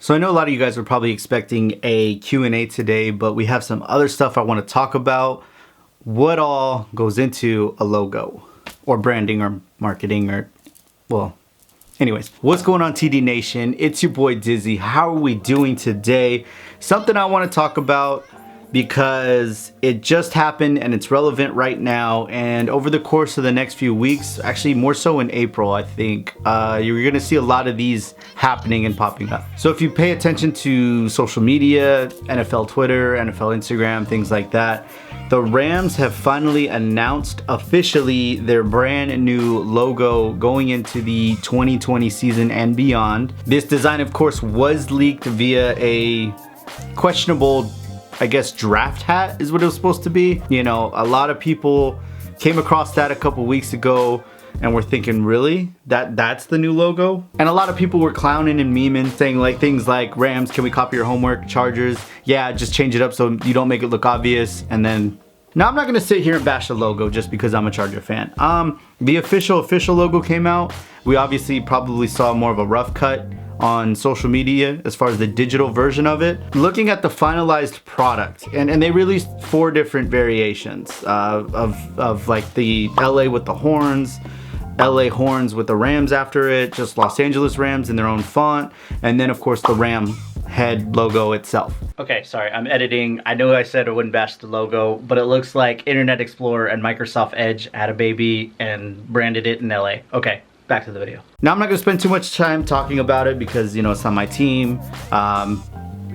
So I know a lot of you guys are probably expecting a Q&A today, but we have some other stuff I want to talk about. What all goes into a logo or branding or marketing or, well, anyways. What's going on, TD Nation? It's your boy Dizzy. How are we doing today? Something I want to talk about because it just happened and it's relevant right now, and over the course of the next few weeks, actually more so in April, I think, you're gonna see a lot of these happening and popping up. So if you pay attention to social media, NFL Twitter, NFL Instagram, things like that, the Rams have finally announced officially their brand new logo going into the 2020 season and beyond. This design, of course, was leaked via a questionable, I guess, draft hat is what it was supposed to be. You know, a lot of people came across that a couple weeks ago and were thinking, really? That's the new logo? And a lot of people were clowning and memeing, saying like things like, Rams, can we copy your homework? Chargers, yeah, just change it up so you don't make it look obvious. And then, now I'm not gonna sit here and bash the logo just because I'm a Charger fan. The official logo came out. We obviously probably saw more of a rough cut on social media as far as the digital version of it. Looking at the finalized product, and they released 4 different variations of like the LA with the horns, LA horns with the Rams after it, just Los Angeles Rams in their own font, and then of course the Ram head logo itself. Okay, sorry, I'm editing. I know I said I wouldn't bash the logo, but it looks like Internet Explorer and Microsoft Edge had a baby and branded it in LA. Okay, back to the video. Now, I'm not going to spend too much time talking about it because, you know, it's not my team.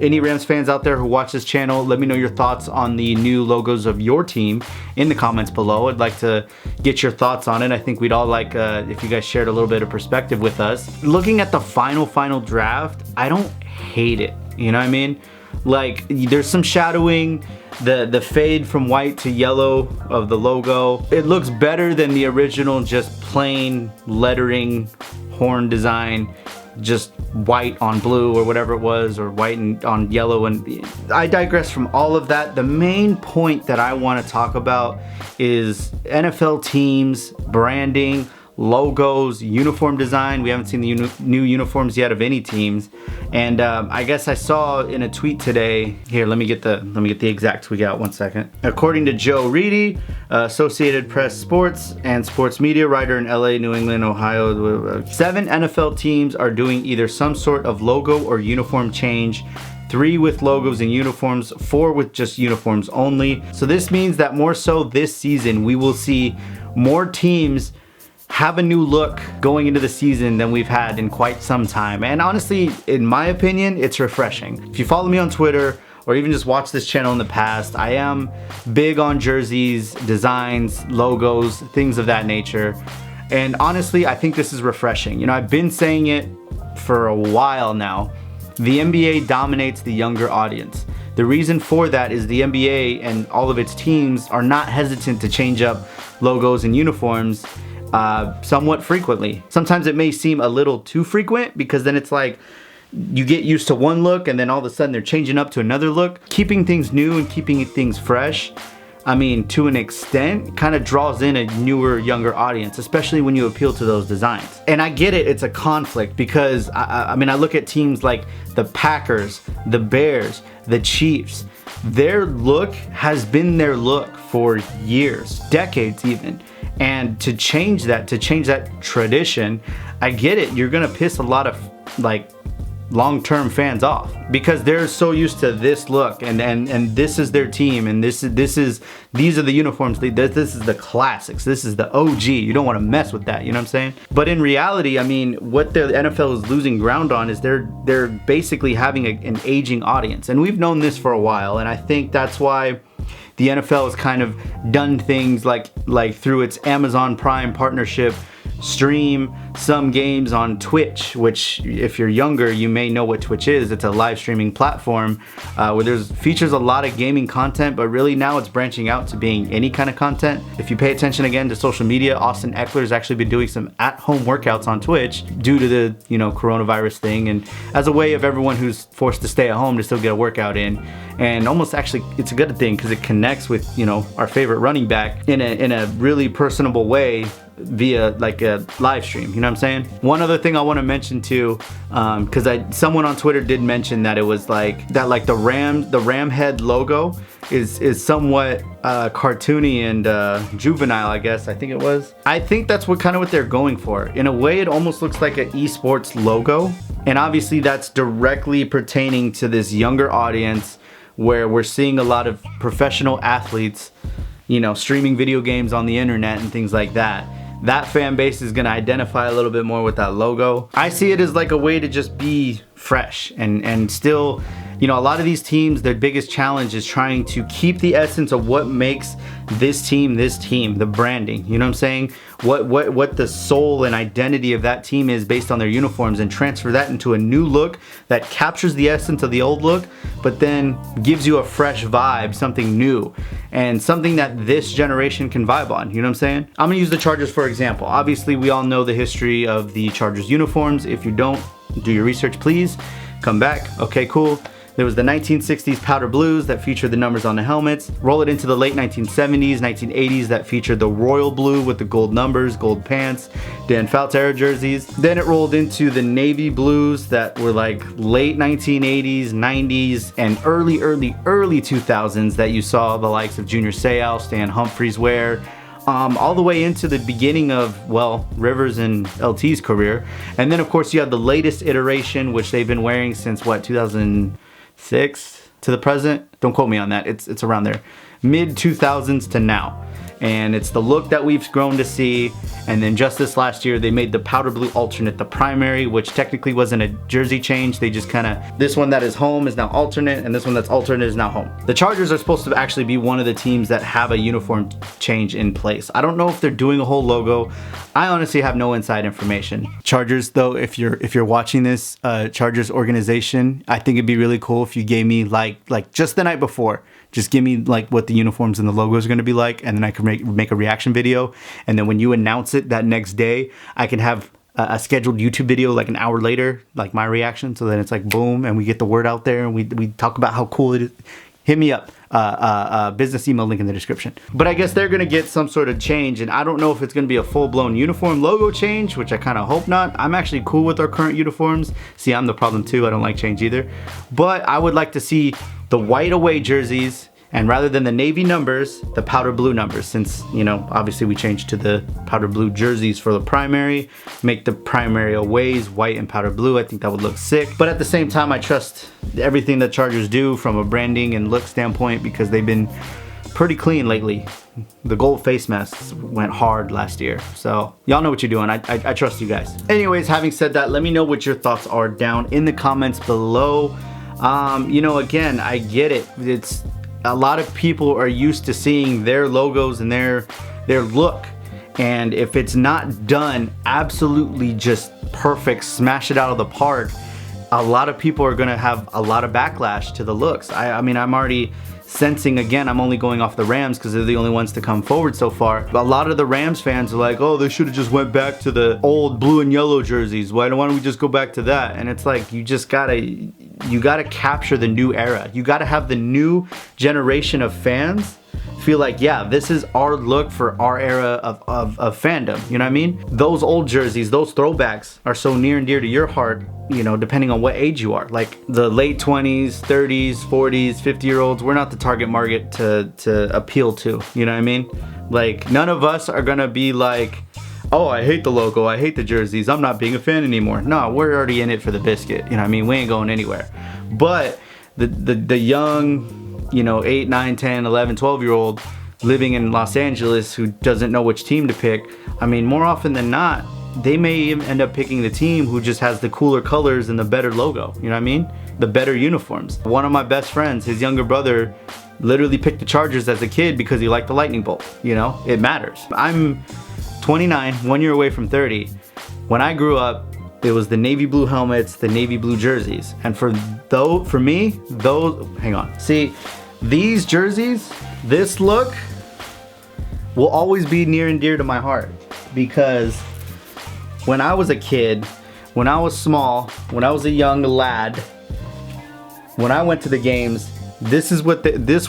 Any Rams fans out there who watch this channel, let me know your thoughts on the new logos of your team in the comments below. I'd like to get your thoughts on it. I think we'd all like if you guys shared a little bit of perspective with us. Looking at the final draft, I don't hate it. You know what I mean? Like, there's some shadowing. The fade from white to yellow of the logo, it looks better than the original just plain lettering horn design, just white on blue or whatever it was, or white on yellow. And I digress from all of that. The main point that I want to talk about is NFL teams, branding, logos, uniform design. We haven't seen the new uniforms yet of any teams, and I guess I saw in a tweet today. Here, let me get the exact tweet out. 1 second. According to Joe Reedy, Associated Press Sports and sports media writer in LA, New England, Ohio, 7 NFL teams are doing either some sort of logo or uniform change. 3 with logos and uniforms, 4 with just uniforms only. So this means that more so this season, we will see more teams have a new look going into the season than we've had in quite some time. And honestly, in my opinion, it's refreshing. If you follow me on Twitter or even just watch this channel in the past, I am big on jerseys, designs, logos, things of that nature. And honestly, I think this is refreshing. You know, I've been saying it for a while now. The NBA dominates the younger audience. The reason for that is the NBA and all of its teams are not hesitant to change up logos and uniforms somewhat frequently. Sometimes it may seem a little too frequent because then it's like you get used to one look and then all of a sudden they're changing up to another look. Keeping things new and keeping things fresh, I mean, to an extent, kind of draws in a newer, younger audience, especially when you appeal to those designs. And I get it, it's a conflict because I mean, I look at teams like the Packers, the Bears, the Chiefs. Their look has been their look for years, decades even. And to change that tradition, I get it. You're gonna piss a lot of like long-term fans off because they're so used to this look and this is their team, and these are the uniforms. This is the classics. This is the OG. You don't want to mess with that. You know what I'm saying? But in reality, I mean, what the NFL is losing ground on is they're basically having an aging audience, and we've known this for a while. And I think that's why the NFL has kind of done things like through its Amazon Prime partnership, stream some games on Twitch, which if you're younger, you may know what Twitch is. It's a live streaming platform where features a lot of gaming content, but really now it's branching out to being any kind of content. If you pay attention again to social media, Austin Eckler's actually been doing some at-home workouts on Twitch due to the, you know, coronavirus thing, and as a way of everyone who's forced to stay at home to still get a workout in. And almost actually it's a good thing because it connects with, you know, our favorite running back in a really personable way via like a live stream, you know what I'm saying? One other thing I want to mention too, because someone on Twitter did mention that it was like that, like the ram head logo is somewhat cartoony and juvenile, I guess. I think it was. I think that's what they're going for. In a way, it almost looks like an eSports logo, and obviously that's directly pertaining to this younger audience where we're seeing a lot of professional athletes, you know, streaming video games on the internet and things like that. That fan base is gonna identify a little bit more with that logo. I see it as like a way to just be fresh and still, you know, a lot of these teams, their biggest challenge is trying to keep the essence of what makes this team, the branding, you know what I'm saying? What the soul and identity of that team is based on their uniforms, and transfer that into a new look that captures the essence of the old look, but then gives you a fresh vibe, something new, and something that this generation can vibe on, you know what I'm saying? I'm gonna use the Chargers for example. Obviously, we all know the history of the Chargers uniforms. If you don't, do your research, please. Come back. Okay, cool. There was the 1960s powder blues that featured the numbers on the helmets. Roll it into the late 1970s, 1980s that featured the royal blue with the gold numbers, gold pants, Dan Fouts era jerseys. Then it rolled into the navy blues that were like late 1980s, 90s, and early 2000s that you saw the likes of Junior Seau, Stan Humphries wear. All the way into the beginning of, well, Rivers and LT's career. And then of course you have the latest iteration, which they've been wearing since what, 2006 to the present? Don't quote me on that, it's around there. Mid 2000s to now. And it's the look that we've grown to see. And then just this last year, they made the powder blue alternate the primary, which technically wasn't a jersey change. They just this one that is home is now alternate, and this one that's alternate is now home. The Chargers are supposed to actually be one of the teams that have a uniform change in place. I don't know if they're doing a whole logo. I honestly have no inside information. Chargers though, if you're watching this, Chargers organization, I think it'd be really cool if you gave me like just the night before, just give me like what the uniforms and the logos are going to be like, and then I can make a reaction video. And then when you announce it that next day, I can have a scheduled YouTube video like an hour later, like my reaction. So then it's like boom, and we get the word out there, and we talk about how cool it is. Hit me up. Business email link in the description. But I guess they're gonna get some sort of change, and I don't know if it's gonna be a full-blown uniform logo change, which I kind of hope not. I'm actually cool with our current uniforms. See, I'm the problem too. I don't like change either. But I would like to see the white away jerseys, and rather than the navy numbers, the powder blue numbers, since, you know, obviously we changed to the powder blue jerseys for the primary. Make the primary aways white and powder blue. I think that would look sick. But at the same time, I trust everything that Chargers do from a branding and look standpoint, because they've been pretty clean lately. The gold face masks went hard last year. So y'all know what you're doing. I trust you guys. Anyways, having said that, let me know what your thoughts are down in the comments below. You know, again, I get it. It's a lot of people are used to seeing their logos and their look, and if it's not done absolutely just perfect, smash it out of the park, a lot of people are gonna have a lot of backlash to the looks. I mean, I'm already sensing, again, I'm only going off the Rams because they're the only ones to come forward so far. But a lot of the Rams fans are like, oh, they should have just went back to the old blue and yellow jerseys. Why don't we just go back to that? And it's like, you gotta capture the new era. You gotta have the new generation of fans feel like, yeah, this is our look for our era of fandom. You know what I mean? Those old jerseys, those throwbacks are so near and dear to your heart, you know, depending on what age you are. Like the late 20s, 30s, 40s, 50-year-olds, we're not the target market to appeal to. You know what I mean? Like, none of us are gonna be like, oh, I hate the logo, I hate the jerseys, I'm not being a fan anymore. No, we're already in it for the biscuit. You know what I mean? We ain't going anywhere. But the young, you know, 8, 9, 10, 11, 12-year-old living in Los Angeles who doesn't know which team to pick, I mean, more often than not, they may even end up picking the team who just has the cooler colors and the better logo. You know what I mean? The better uniforms. One of my best friends, his younger brother, literally picked the Chargers as a kid because he liked the lightning bolt. You know, it matters. I'm 29, 1 year away from 30. When I grew up, it was the navy blue helmets, the navy blue jerseys. And for me, hang on. See, these jerseys, this look will always be near and dear to my heart, because when I was a kid, when I was small, when I was a young lad, when I went to the games, this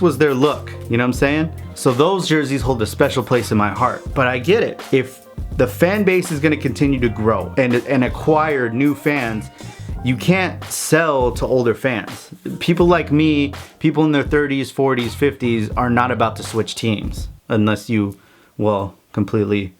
was their look. You know what I'm saying? So those jerseys hold a special place in my heart. But I get it. If the fan base is going to continue to grow and acquire new fans. You can't sell to older fans. People like me, people in their 30s, 40s, 50s are not about to switch teams unless you, well, completely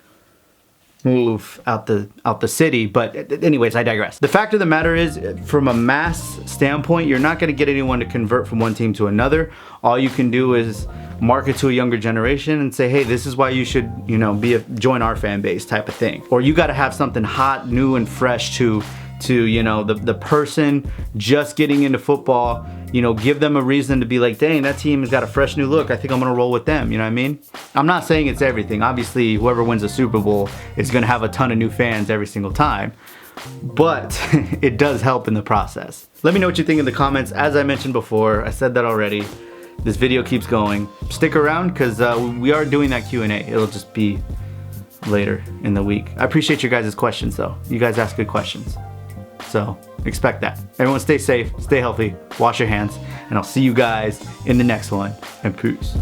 move out the city. But anyways, I digress. The fact of the matter is, from a mass standpoint, you're not going to get anyone to convert from one team to another. All you can do is market to a younger generation and say, hey, this is why you should, you know, join our fan base type of thing. Or you got to have something hot, new, and fresh to you know, the person just getting into football. You know, give them a reason to be like, dang, that team has got a fresh new look. I think I'm gonna roll with them. You know what I mean? I'm not saying it's everything. Obviously, whoever wins the Super Bowl is gonna have a ton of new fans every single time, but it does help in the process. Let me know what you think in the comments. As I mentioned before, I said that already. This video keeps going. Stick around because we are doing that Q&A. It'll just be later in the week. I appreciate your guys' questions though. You guys ask good questions. So expect that. Everyone stay safe, stay healthy, wash your hands, and I'll see you guys in the next one. And peace.